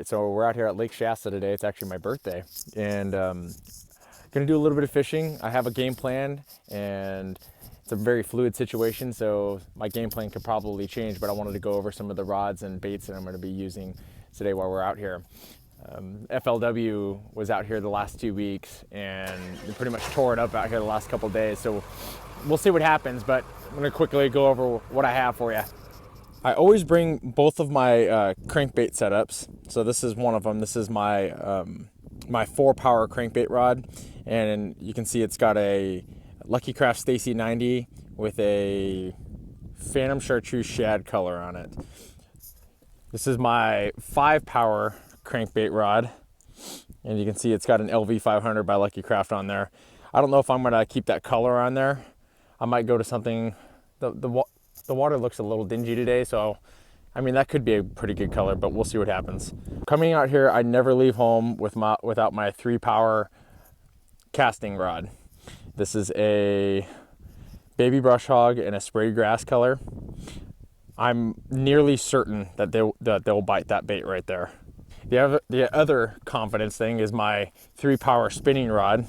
right, so we're out here at Lake Shasta today. It's actually my birthday, and gonna do a little bit of fishing. I have a game plan, and it's a very fluid situation, so my game plan could probably change, but I wanted to go over some of the rods and baits that I'm gonna be using today while we're out here. FLW was out here the last 2 weeks, and they pretty much tore it up out here the last couple days, so we'll see what happens, but I'm gonna quickly go over what I have for you. I always bring both of my crankbait setups. So this is one of them. This is my my 4-power crankbait rod, and you can see it's got a Lucky Craft Stacy 90 with a Phantom Chartreuse shad color on it. This is my 5-power crankbait rod, and you can see it's got an LV 500 by Lucky Craft on there. I don't know if I'm gonna keep that color on there. I might go to something. The water looks a little dingy today, so I mean that could be a pretty good color, but we'll see what happens. Coming out here, I never leave home without my 3-power casting rod. This is a baby brush hog and a spray grass color. I'm nearly certain that they'll bite that bait right there. The other confidence thing is my 3-power spinning rod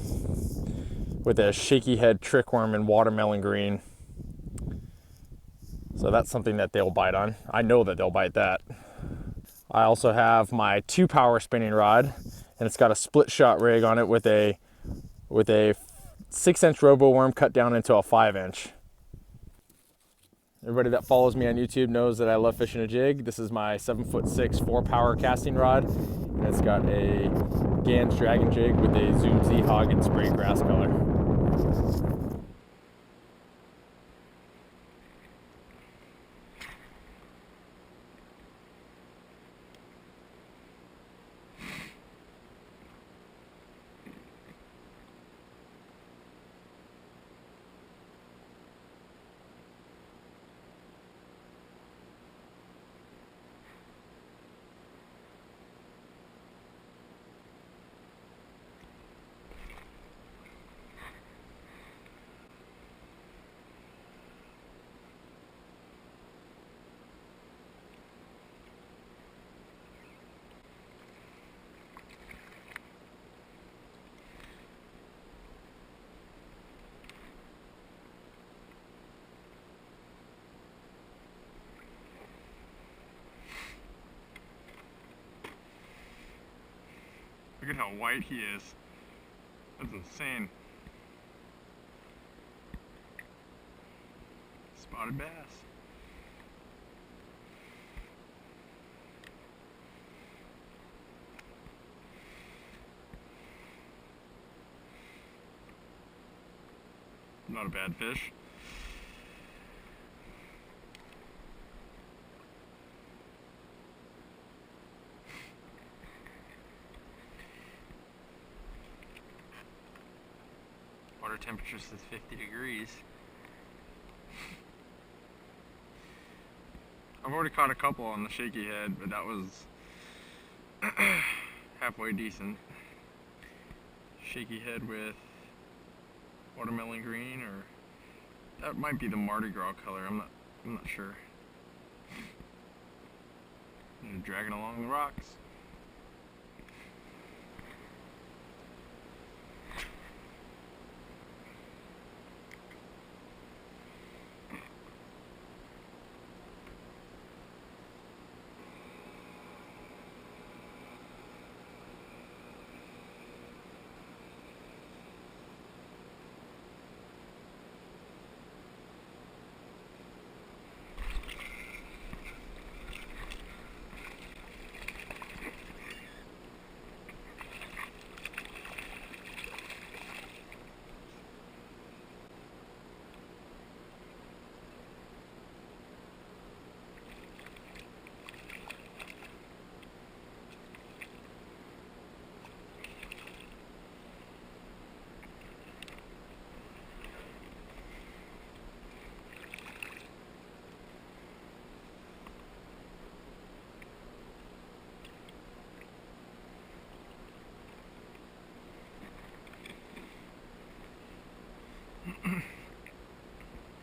with a shaky head trickworm and watermelon green. So that's something that they'll bite on. I know that they'll bite that. I also have my 2-power spinning rod, and it's got a split shot rig on it with a 6-inch robo worm cut down into a 5-inch. Everybody that follows me on YouTube knows that I love fishing a jig. This is my 7'6" 4-power casting rod, and it's got a Gans Dragon jig with a Zoom Z hog and spray grass color. Look at how white he is. That's insane. Spotted bass. Not a bad fish. Water temperature says 50 degrees. I've already caught a couple on the shaky head, but that was halfway decent. Shaky head with watermelon green, or that might be the Mardi Gras color. I'm not sure. And dragging along the rocks.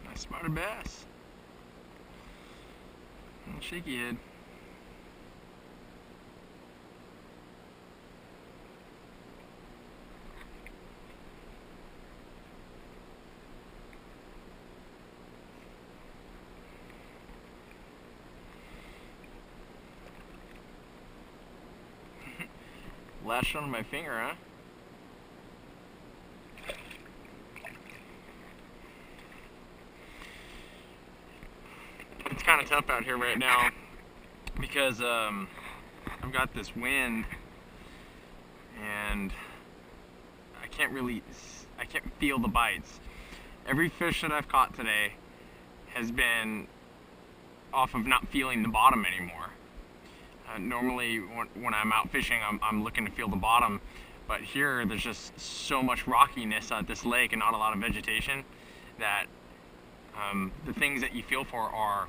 Nice spotted bass. Little shaky head. latched onto my finger, huh? It's kind of tough out here right now because I've got this wind and I can't feel the bites. Every fish that I've caught today has been off of not feeling the bottom anymore. Normally when I'm out fishing, I'm looking to feel the bottom, but here there's just so much rockiness at this lake and not a lot of vegetation that the things that you feel for are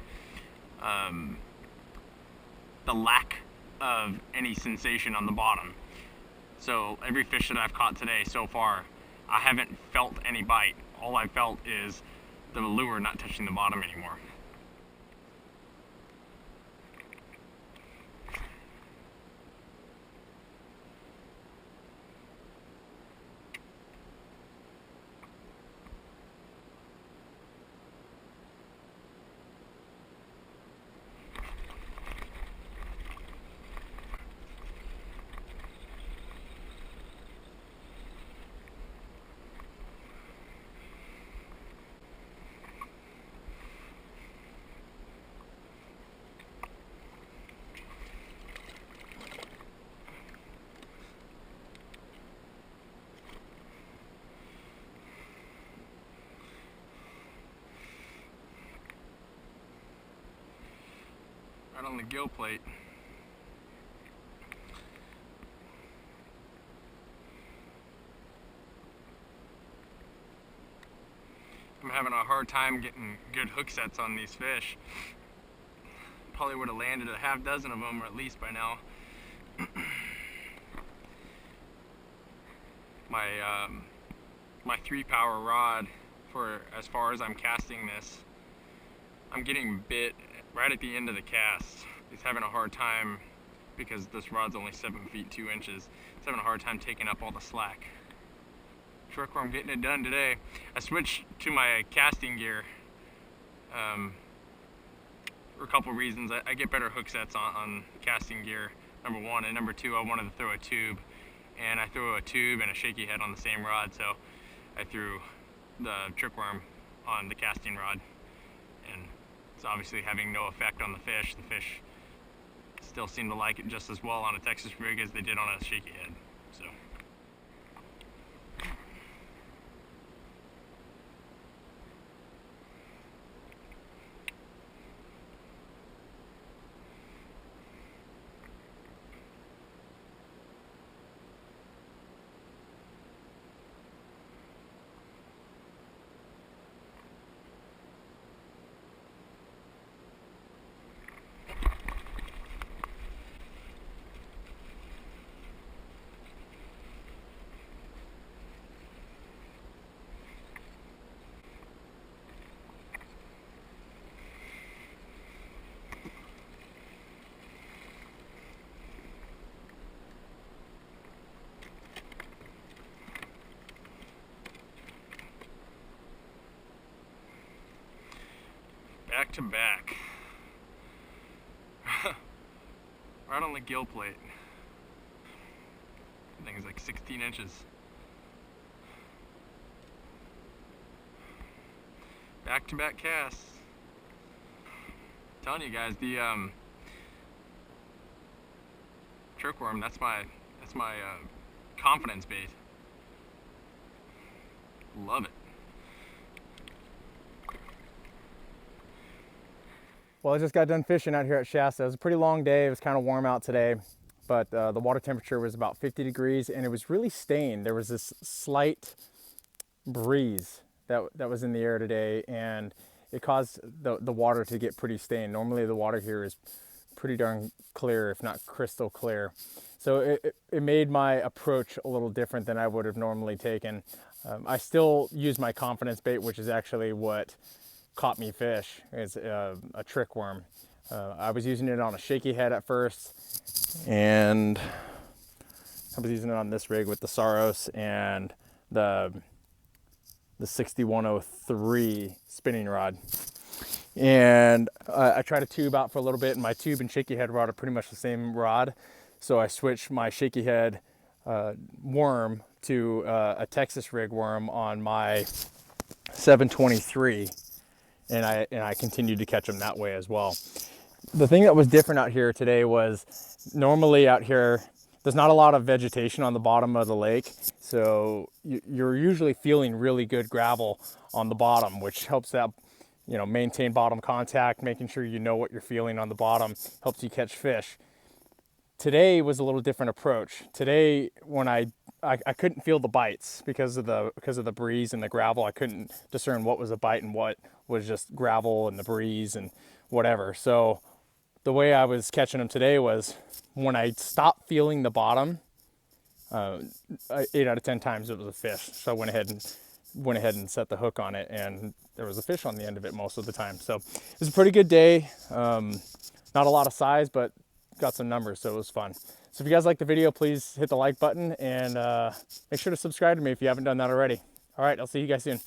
the lack of any sensation on the bottom. So every fish that I've caught today so far, I haven't felt any bite. All I've felt is the lure not touching the bottom anymore. Right on the gill plate. I'm having a hard time getting good hook sets on these fish. Probably would have landed a half dozen of them, or at least by now. My 3-power rod, for as far as I'm casting this, I'm getting bit right at the end of the cast. It's having a hard time because this rod's only 7 feet 2 inches. It's having a hard time taking up all the slack. Trickworm getting it done today. I switched to my casting gear for a couple reasons. I get better hook sets on casting gear, number one, and number two, I wanted to throw a tube, and I threw a tube and a shaky head on the same rod, so I threw the trickworm on the casting rod, and it's obviously having no effect on the fish. The fish still seem to like it just as well on a Texas rig as they did on a shaky head. So. Back to back. Right on the gill plate. I think it's like 16 inches. Back to back casts. I'm telling you guys, the trickworm, that's my confidence bait. Love it. Well, I just got done fishing out here at Shasta. It was a pretty long day. It was kind of warm out today, but the water temperature was about 50 degrees and it was really stained. There was this slight breeze that was in the air today, and it caused the water to get pretty stained. Normally the water here is pretty darn clear, if not crystal clear. So it made my approach a little different than I would have normally taken. I still use my confidence bait, which is actually what caught me fish. Is a trickworm. I was using it on a shaky head at first, and I was using it on this rig with the Saros and the 6103 spinning rod. And I tried a tube out for a little bit, and my tube and shaky head rod are pretty much the same rod. So I switched my shaky head worm to a Texas rig worm on my 723, and I continued to catch them that way as well. The thing that was different out here today was normally out here there's not a lot of vegetation on the bottom of the lake, so you're usually feeling really good gravel on the bottom, which helps that, you know, maintain bottom contact. Making sure you know what you're feeling on the bottom helps you catch fish. Today was a little different approach. Today, when I couldn't feel the bites because of the breeze and the gravel. I couldn't discern what was a bite and what was just gravel and the breeze and whatever. So the way I was catching them today was when I stopped feeling the bottom, 8 out of 10 times it was a fish. So I went ahead and set the hook on it, and there was a fish on the end of it most of the time. So it was a pretty good day. Not a lot of size, but got some numbers, so it was fun. So if you guys like the video, please hit the like button and make sure to subscribe to me if you haven't done that already. All right, I'll see you guys soon.